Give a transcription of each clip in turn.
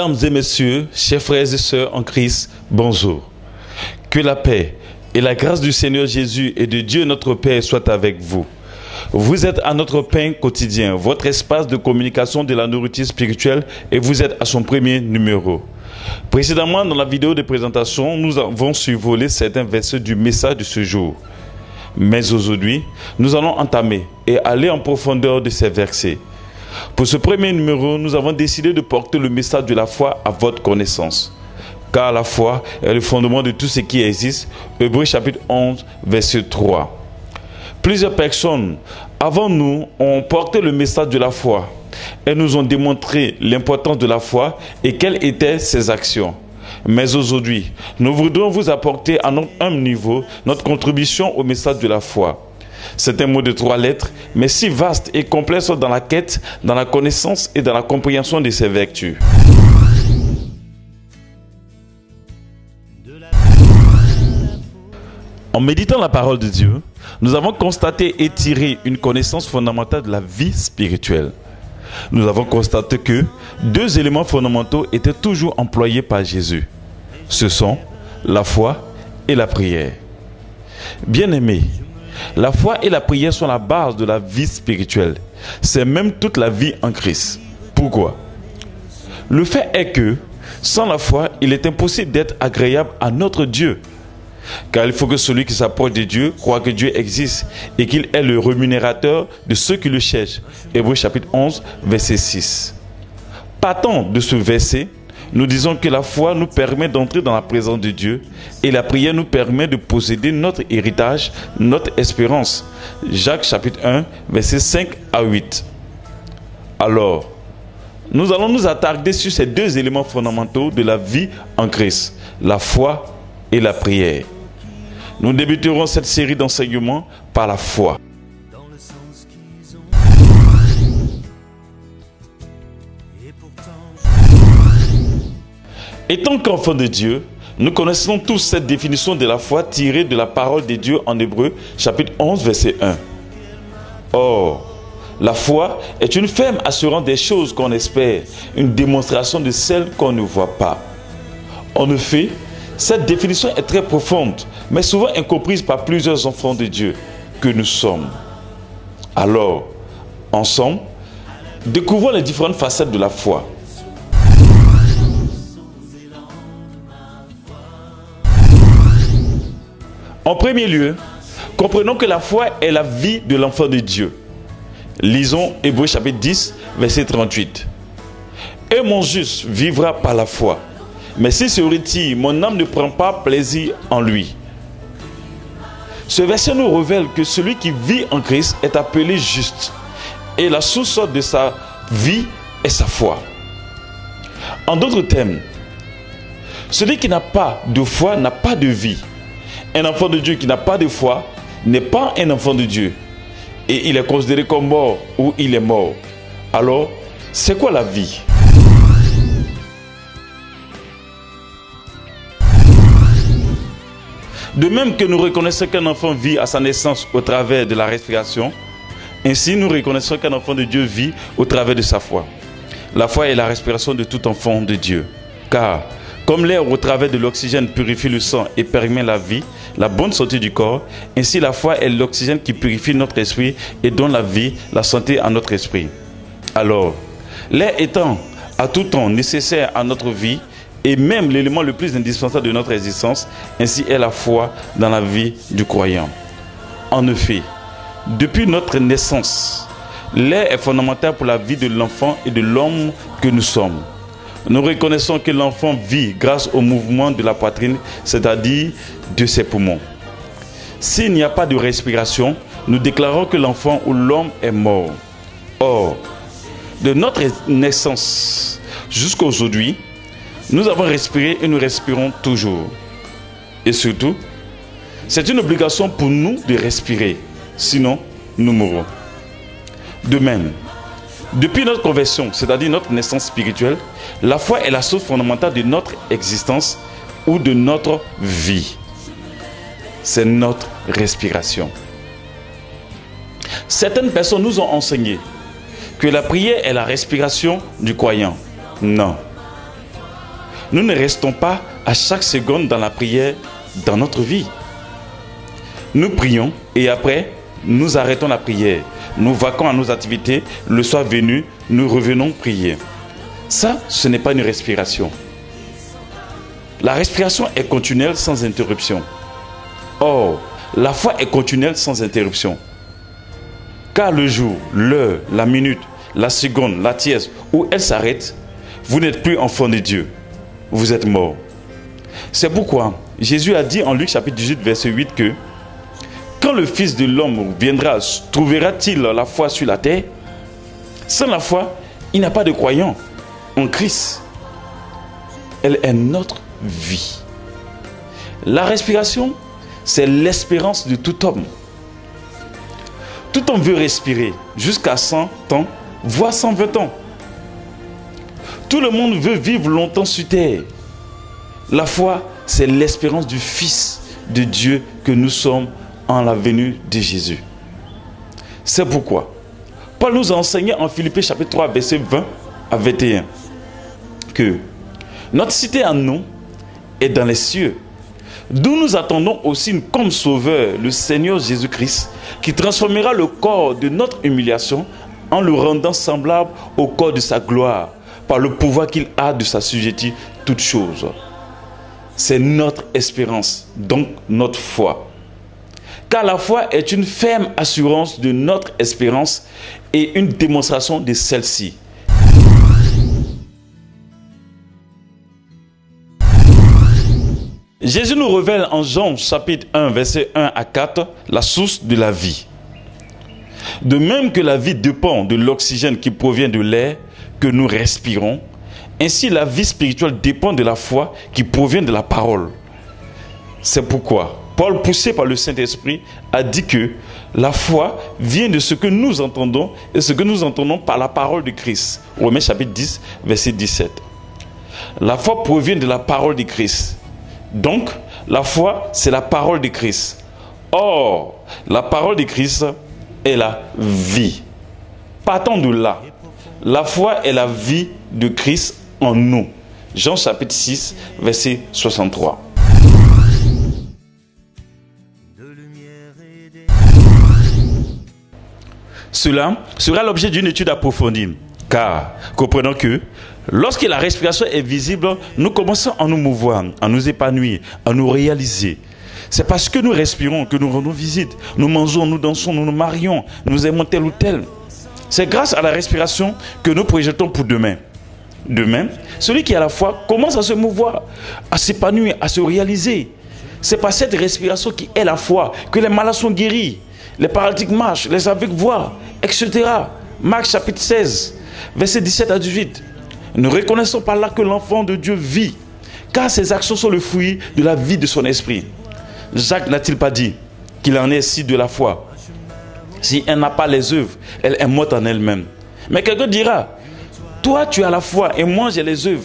Mesdames et messieurs, chers frères et sœurs en Christ, bonjour. Que la paix et la grâce du Seigneur Jésus et de Dieu notre Père soient avec vous. Vous êtes à notre pain quotidien, votre espace de communication de la nourriture spirituelle, et vous êtes à son premier numéro. Précédemment, dans la vidéo de présentation, nous avons survolé certains versets du message de ce jour. Mais aujourd'hui, nous allons entamer et aller en profondeur de ces versets. Pour ce premier numéro, nous avons décidé de porter le message de la foi à votre connaissance. Car la foi est le fondement de tout ce qui existe. Hébreux chapitre 11, verset 3. Plusieurs personnes avant nous ont porté le message de la foi. Elles nous ont démontré l'importance de la foi et quelles étaient ses actions. Mais aujourd'hui, nous voudrions vous apporter à notre humble niveau notre contribution au message de la foi. C'est un mot de 3 lettres, mais si vaste et complexe dans la quête, dans la connaissance et dans la compréhension de ses vertus. En méditant la parole de Dieu, nous avons constaté et tiré une connaissance fondamentale de la vie spirituelle. Nous avons constaté que 2 éléments fondamentaux étaient toujours employés par Jésus. Ce sont la foi et la prière. Bien-aimés, la foi et la prière sont la base de la vie spirituelle. C'est même toute la vie en Christ. Pourquoi? Le fait est que, sans la foi, il est impossible d'être agréable à notre Dieu. Car il faut que celui qui s'approche de Dieu croit que Dieu existe et qu'il est le rémunérateur de ceux qui le cherchent. Hébreux chapitre 11, verset 6. Partant de ce verset, nous disons que la foi nous permet d'entrer dans la présence de Dieu et la prière nous permet de posséder notre héritage, notre espérance. Jacques chapitre 1, verset 5 à 8. Alors, nous allons nous attarder sur ces 2 éléments fondamentaux de la vie en Christ, la foi et la prière. Nous débuterons cette série d'enseignements par la foi. Étant qu'enfants de Dieu, nous connaissons tous cette définition de la foi tirée de la parole de Dieu en Hébreux, chapitre 11, verset 1. Or, la foi est une ferme assurance des choses qu'on espère, une démonstration de celles qu'on ne voit pas. En effet, cette définition est très profonde, mais souvent incomprise par plusieurs enfants de Dieu que nous sommes. Alors, ensemble, découvrons les différentes facettes de la foi. En premier lieu, comprenons que la foi est la vie de l'enfant de Dieu. Lisons Hébreux chapitre 10, verset 38. « Et mon juste vivra par la foi. Mais s'il se retire, mon âme ne prend pas plaisir en lui. » Ce verset nous révèle que celui qui vit en Christ est appelé juste. Et la source de sa vie est sa foi. En d'autres termes, celui qui n'a pas de foi n'a pas de vie. Un enfant de Dieu qui n'a pas de foi n'est pas un enfant de Dieu. Et il est considéré comme mort ou il est mort. Alors, c'est quoi la vie? De même que nous reconnaissons qu'un enfant vit à sa naissance au travers de la respiration, ainsi nous reconnaissons qu'un enfant de Dieu vit au travers de sa foi. La foi est la respiration de tout enfant de Dieu. Car, comme l'air au travers de l'oxygène purifie le sang et permet la vie, la bonne santé du corps, ainsi la foi est l'oxygène qui purifie notre esprit et donne la vie, la santé à notre esprit. Alors, l'air étant à tout temps nécessaire à notre vie, et même l'élément le plus indispensable de notre existence, ainsi est la foi dans la vie du croyant. En effet, depuis notre naissance, l'air est fondamental pour la vie de l'enfant et de l'homme que nous sommes. Nous reconnaissons que l'enfant vit grâce au mouvement de la poitrine, c'est-à-dire de ses poumons. S'il n'y a pas de respiration, nous déclarons que l'enfant ou l'homme est mort. Or, de notre naissance jusqu'à aujourd'hui, nous avons respiré et nous respirons toujours. Et surtout, c'est une obligation pour nous de respirer, sinon nous mourrons. De même, depuis notre conversion, c'est-à-dire notre naissance spirituelle, la foi est la source fondamentale de notre existence ou de notre vie. C'est notre respiration. Certaines personnes nous ont enseigné que la prière est la respiration du croyant. Non. Nous ne restons pas à chaque seconde dans la prière dans notre vie. Nous prions et après, nous arrêtons la prière. Nous vaquons à nos activités. Le soir venu, nous revenons prier. Ça, ce n'est pas une respiration. La respiration est continuelle sans interruption. Or, la foi est continuelle sans interruption. Car le jour, l'heure, la minute, la seconde, la tierce, où elle s'arrête, vous n'êtes plus enfant de Dieu. Vous êtes mort. C'est pourquoi Jésus a dit en Luc chapitre 18, verset 8 que quand le Fils de l'homme viendra, trouvera-t-il la foi sur la terre? Sans la foi, il n'y a pas de croyant en Christ. Elle est notre vie. La respiration, c'est l'espérance de tout homme. Tout homme veut respirer jusqu'à 100 ans, voire 120 ans. Tout le monde veut vivre longtemps sur terre. La foi, c'est l'espérance du Fils de Dieu que nous sommes en la venue de Jésus. C'est pourquoi Paul nous a enseigné en Philippiens chapitre 3, verset 20 à 21 que notre cité en nous est dans les cieux, d'où nous attendons aussi comme sauveur le Seigneur Jésus-Christ, qui transformera le corps de notre humiliation en le rendant semblable au corps de sa gloire, par le pouvoir qu'il a de s'assujettir toutes choses. C'est notre espérance, donc notre foi. Car la foi est une ferme assurance de notre espérance et une démonstration de celle-ci. Jésus nous révèle en Jean chapitre 1, verset 1 à 4, la source de la vie. De même que la vie dépend de l'oxygène qui provient de l'air que nous respirons, ainsi la vie spirituelle dépend de la foi qui provient de la parole. C'est pourquoi Paul, poussé par le Saint-Esprit, a dit que la foi vient de ce que nous entendons et ce que nous entendons par la parole de Christ. Romains chapitre 10, verset 17. La foi provient de la parole de Christ. Donc, la foi, c'est la parole de Christ. Or, la parole de Christ est la vie. Partons de là. La foi est la vie de Christ en nous. Jean chapitre 6, verset 63. Cela sera l'objet d'une étude approfondie, car comprenons que lorsque la respiration est visible, nous commençons à nous mouvoir, à nous épanouir, à nous réaliser. C'est parce que nous respirons que nous rendons visite. Nous mangeons, nous dansons, nous nous marions, nous aimons tel ou tel. C'est grâce à la respiration que nous projetons pour demain. Demain, celui qui a la foi commence à se mouvoir, à s'épanouir, à se réaliser. C'est par cette respiration qui est la foi que les malades sont guéris, les paralytiques marchent, les aveugles voient, etc. Marc chapitre 16, verset 17 à 18. Nous reconnaissons par là que l'enfant de Dieu vit, car ses actions sont le fruit de la vie de son esprit. Jacques n'a-t-il pas dit qu'il en est ainsi de la foi? Si elle n'a pas les œuvres, elle est morte en elle-même. Mais quelqu'un dira, toi tu as la foi et moi j'ai les œuvres.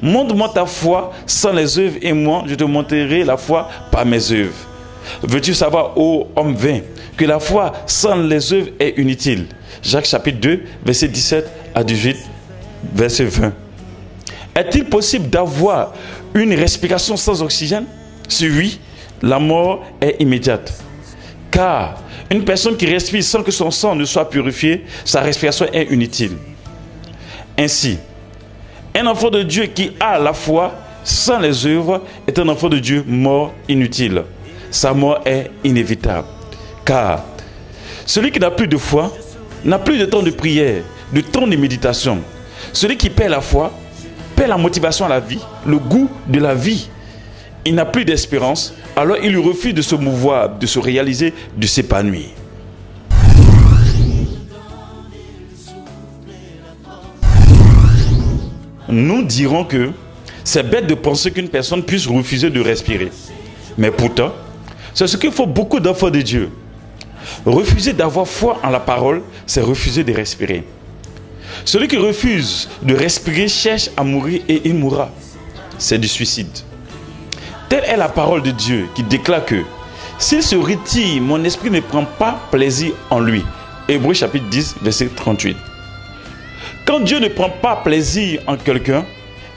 Montre-moi ta foi sans les œuvres et moi je te montrerai la foi par mes œuvres. Veux-tu savoir, ô homme vain, que la foi sans les œuvres est inutile? Jacques chapitre 2, verset 17 à 18, verset 20. Est-il possible d'avoir une respiration sans oxygène? Si oui, la mort est immédiate. Car une personne qui respire sans que son sang ne soit purifié, sa respiration est inutile. Ainsi, un enfant de Dieu qui a la foi sans les œuvres est un enfant de Dieu mort, inutile. Sa mort est inévitable. Car celui qui n'a plus de foi n'a plus de temps de prière, de temps de méditation. Celui qui perd la foi perd la motivation à la vie, le goût de la vie. Il n'a plus d'espérance, alors il lui refuse de se mouvoir, de se réaliser, de s'épanouir. Nous dirons que c'est bête de penser qu'une personne puisse refuser de respirer. Mais pourtant, c'est ce qu'il faut beaucoup d'enfants de Dieu. Refuser d'avoir foi en la parole, c'est refuser de respirer. Celui qui refuse de respirer cherche à mourir et il mourra. C'est du suicide. Telle est la parole de Dieu qui déclare que s'il se retire, mon esprit ne prend pas plaisir en lui. Hébreux chapitre 10, verset 38. Quand Dieu ne prend pas plaisir en quelqu'un,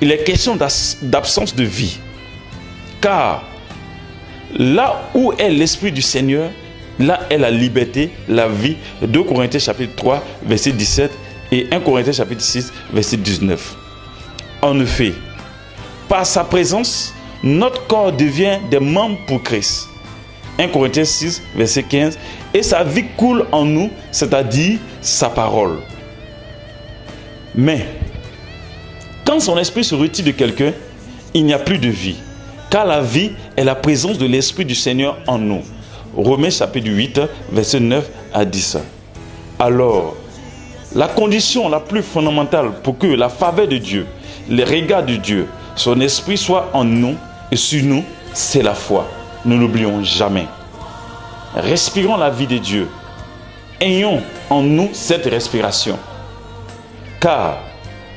il est question d'absence de vie. Car là où est l'Esprit du Seigneur, là est la liberté, la vie. 2 Corinthiens chapitre 3, verset 17 et 1 Corinthiens chapitre 6, verset 19. En effet, par sa présence, notre corps devient des membres pour Christ. 1 Corinthiens 6, verset 15. Et sa vie coule en nous, c'est-à-dire sa parole. Mais, quand son esprit se retire de quelqu'un, il n'y a plus de vie. Car la vie est la présence de l'Esprit du Seigneur en nous. Romains chapitre 8, verset 9 à 10. Alors, la condition la plus fondamentale pour que la faveur de Dieu, les regards de Dieu, son esprit soit en nous et sur nous, c'est la foi. Ne l'oublions jamais. Respirons la vie de Dieu. Ayons en nous cette respiration. Car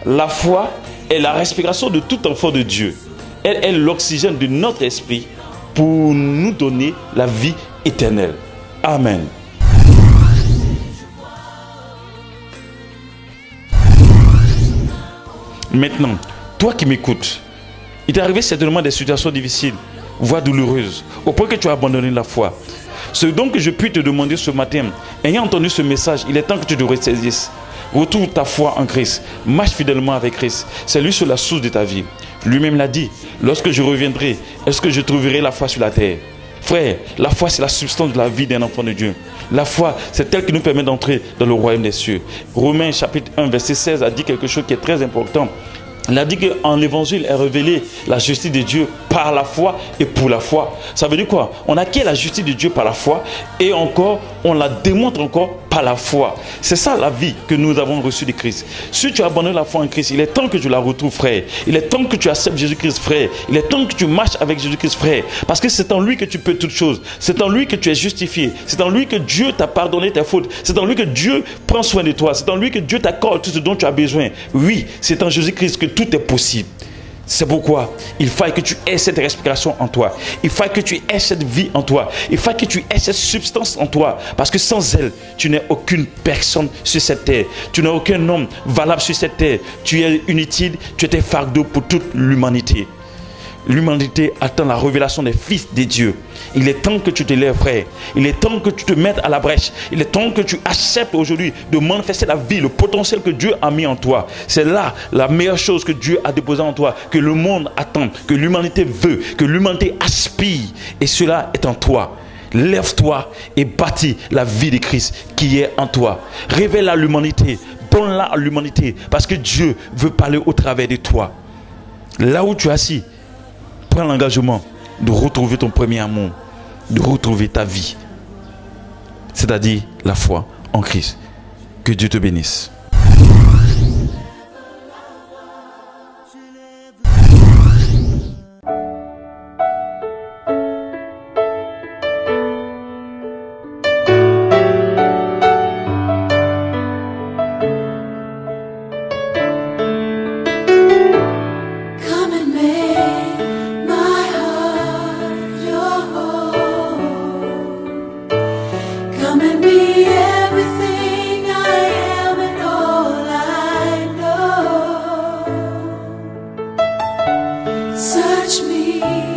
la foi est la respiration de tout enfant de Dieu. Elle est l'oxygène de notre esprit pour nous donner la vie éternelle. Amen. Maintenant, toi qui m'écoutes, il t'est arrivé certainement des situations difficiles, voire douloureuses, au point que tu as abandonné la foi. Ce donc que je puis te demander ce matin, ayant entendu ce message, il est temps que tu te ressaisisses. Retrouve ta foi en Christ, marche fidèlement avec Christ. C'est lui sur la source de ta vie. Lui-même l'a dit, lorsque je reviendrai, est-ce que je trouverai la foi sur la terre? Frère, la foi c'est la substance de la vie d'un enfant de Dieu. La foi, c'est elle qui nous permet d'entrer dans le royaume des cieux. Romains chapitre 1, verset 16 a dit quelque chose qui est très important. Il a dit qu'en l'évangile est révélée la justice de Dieu par la foi et pour la foi. Ça veut dire quoi? On acquiert la justice de Dieu par la foi et encore, on la démontre encore par la foi. C'est ça la vie que nous avons reçue de Christ. Si tu abandonnes la foi en Christ, il est temps que tu la retrouves, frère. Il est temps que tu acceptes Jésus-Christ, frère. Il est temps que tu marches avec Jésus-Christ, frère. Parce que c'est en lui que tu peux toutes choses. C'est en lui que tu es justifié. C'est en lui que Dieu t'a pardonné tes fautes. C'est en lui que Dieu prend soin de toi. C'est en lui que Dieu t'accorde tout ce dont tu as besoin. Oui, c'est en Jésus-Christ que tout est possible. C'est pourquoi il faut que tu aies cette respiration en toi. Il faut que tu aies cette vie en toi. Il faut que tu aies cette substance en toi. Parce que sans elle, tu n'es aucune personne sur cette terre. Tu n'es aucun homme valable sur cette terre. Tu es inutile, tu es un fardeau pour toute l'humanité. L'humanité attend la révélation des fils de Dieu. Il est temps que tu te lèves, frère. Il est temps que tu te mettes à la brèche. Il est temps que tu acceptes aujourd'hui de manifester la vie, le potentiel que Dieu a mis en toi. C'est là la meilleure chose que Dieu a déposée en toi, que le monde attend, que l'humanité veut, que l'humanité aspire. Et cela est en toi. Lève-toi et bâtis la vie de Christ qui est en toi. Révèle à l'humanité, donne-la à l'humanité, parce que Dieu veut parler au travers de toi. Là où tu es assis, prends l'engagement de retrouver ton premier amour, de retrouver ta vie, c'est-à-dire la foi en Christ. Que Dieu te bénisse. Search me.